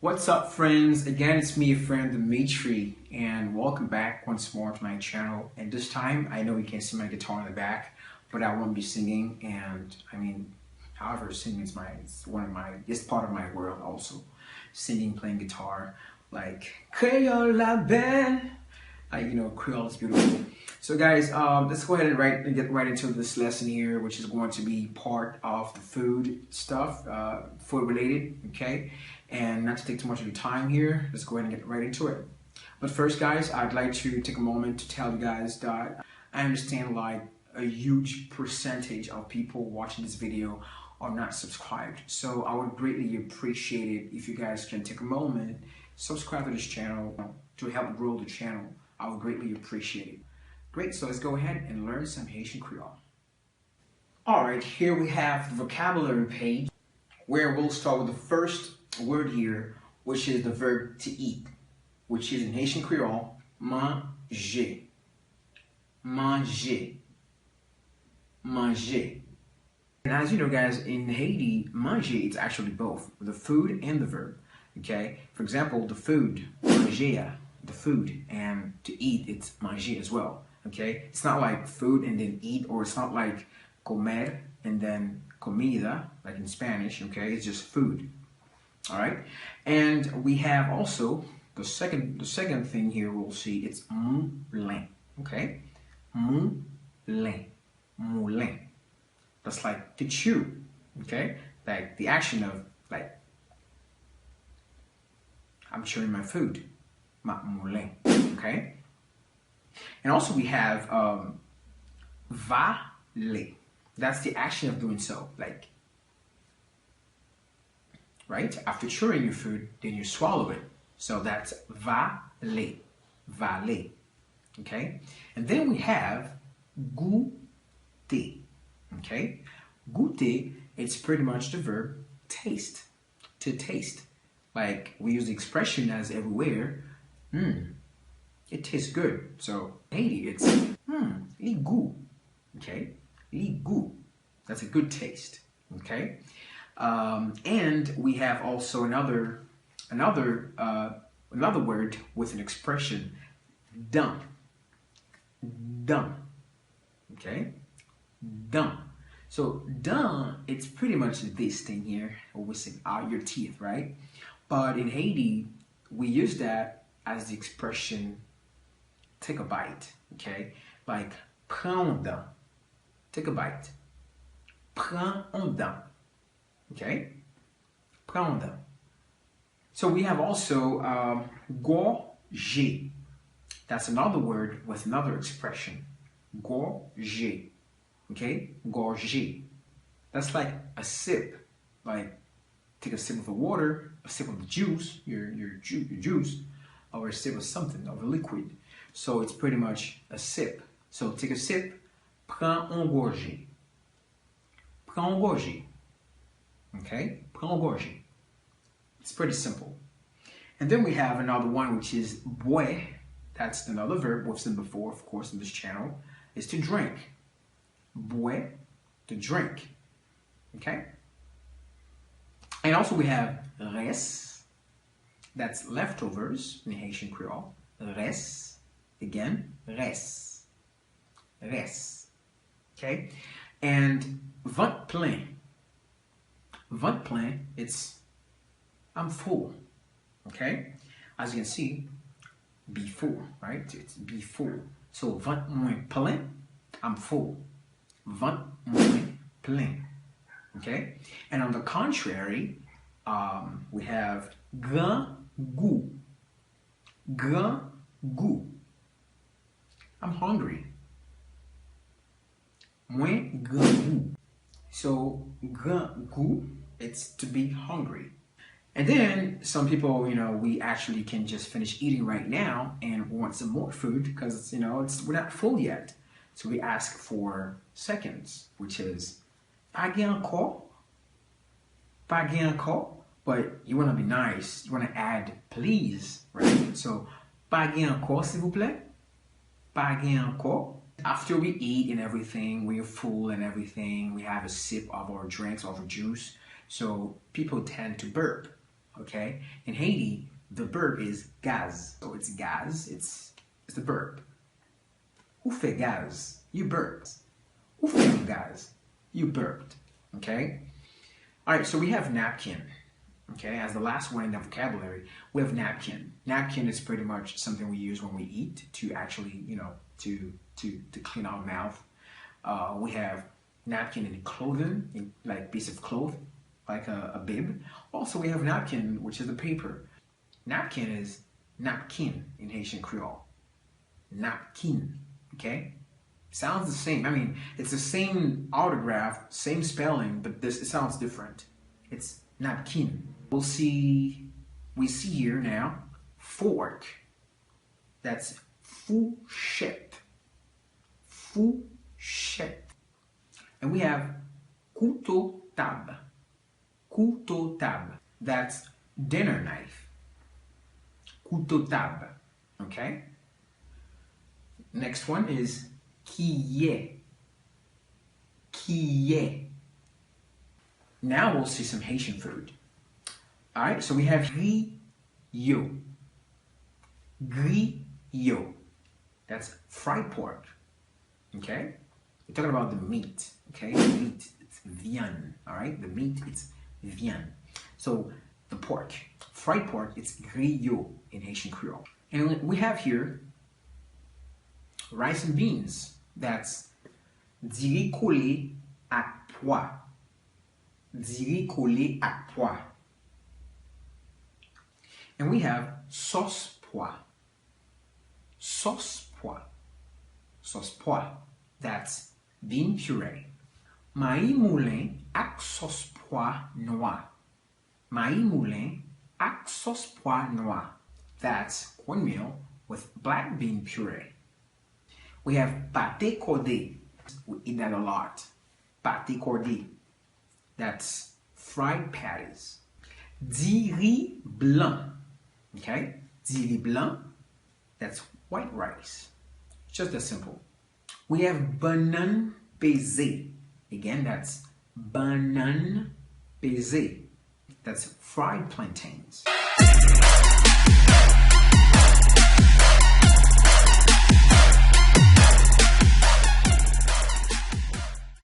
What's up, friends? Again, it's me, your friend Dimitri, and welcome back once more to my channel. And this time, I know you can't see my guitar in the back, but I won't be singing. And I mean, however, singing is it's part of my world also. Singing, playing guitar, like Creole la belle. Creole is beautiful. So guys, let's go ahead and get right into this lesson here, which is going to be part of the food stuff, food related, okay? And not to take too much of your time here, let's go ahead and get right into it. But first, guys, I'd like to take a moment to tell you guys that I understand like a huge percentage of people watching this video are not subscribed. So I would greatly appreciate it if you guys can take a moment, subscribe to this channel to help grow the channel. I would greatly appreciate it. Great, so let's go ahead and learn some Haitian Creole. Alright, here we have the vocabulary page where we'll start with the first word here, which is the verb to eat, which is in Haitian Creole, manger. Manger. Manger. And as you know, guys, in Haiti, manger, it's actually both, the food and the verb, okay? For example, the food, manger, the food, and to eat, it's manger as well, okay? It's not like food and then eat, or it's not like comer and then comida, like in Spanish, okay? It's just food, all right? And we have also the second thing here we'll see, it's moulin, okay? Moulin, moulin. That's like to chew, okay? Like the action of like, I'm chewing my food. Moulin, okay? And also we have valer. That's the action of doing so, like, right? After chewing your food, then you swallow it. So that's valer, valer, okay? And then we have goûter, okay? Goûter, it's pretty much the verb taste, to taste. Like we use the expression as everywhere, it tastes good. So Haiti, it's li goût, okay? Li goût, that's a good taste, okay? And we have also another word with an expression, done, done, okay? Done. So done, it's pretty much this thing here, or we say out your teeth, right? But in Haiti, we use that as the expression, take a bite, okay? Like, prendre, take a bite. Prendre, okay? Prendre. So we have also gorger. That's another word with another expression. Gorger, okay? Gorger. That's like a sip, like take a sip of the water, a sip of the juice, your juice, or a sip of something, of a liquid. So it's pretty much a sip. So take a sip, prends un gorgée. Prends un gorgée. Okay? Prends un gorgée. It's pretty simple. And then we have another one, which is boire. That's another verb we've seen before, of course, in this channel, is to drink. Boire, to drink. Okay? And also we have res. That's leftovers in Haitian Creole. Res, again, res, res, okay? And ventre plein. Ventre plein, it's, I'm full, okay? As you can see, be full, right? It's be full. So ventre moins plein, I'm full. Ventre moins plein, okay? And on the contrary, we have grand goût. Grand goût. I'm hungry. Moins grand goût. So grand goût, it's to be hungry. And then some people, we actually can just finish eating right now and want some more food because we're not full yet. So we ask for seconds, which is paguer encore. Paguer encore. But you want to be nice. You want to add please, right? So, paguer encore, s'il vous plaît. Paguer encore. After we eat and everything, we're full and everything, we have a sip of our drinks, of our juice. So, people tend to burp. okay? In Haiti, the verb is gaz. So it's gaz, it's the verb. Ou fait gaz? You burped. Ou fait gaz? You burped, okay? All right, so we have napkin, okay? As the last one in the vocabulary, we have napkin. Napkin is pretty much something we use when we eat to actually, you know, to clean our mouth. We have napkin in clothing, in like piece of cloth, like a bib. Also, we have napkin, which is the paper. Napkin is napkin in Haitian Creole. Napkin, okay? Sounds the same. I mean, it's the same autograph, same spelling, but it sounds different. It's napkin. We see here now, fork. That's fourchette. Fourchette. And we have couteau table. Couteau table. That's dinner knife. Couteau table. Okay? Next one is cuillère. Cuillère. Now we'll see some Haitian food. Alright, so we have griot. Griot. That's fried pork. Okay? We're talking about the meat. Okay? The meat, it's viande. Alright? The meat, it's viande. So the pork. Fried pork, it's griot in Haitian Creole. And we have here rice and beans. That's diri collé ak pois. Diri collé ak pois. And we have sauce pois. Sauce pois. Sauce pois. That's bean puree. Maïs moulin ak sauce pois noir. Maïs moulin ak sauce pois noir. That's cornmeal with black bean puree. We have pâté cordé. We eat that a lot. Pâté cordé. That's fried patties. Diri blanc. Okay? Diri blanc. That's white rice. Just that simple. We have banane pesée. Again, that's banane pesée. That's fried plantains.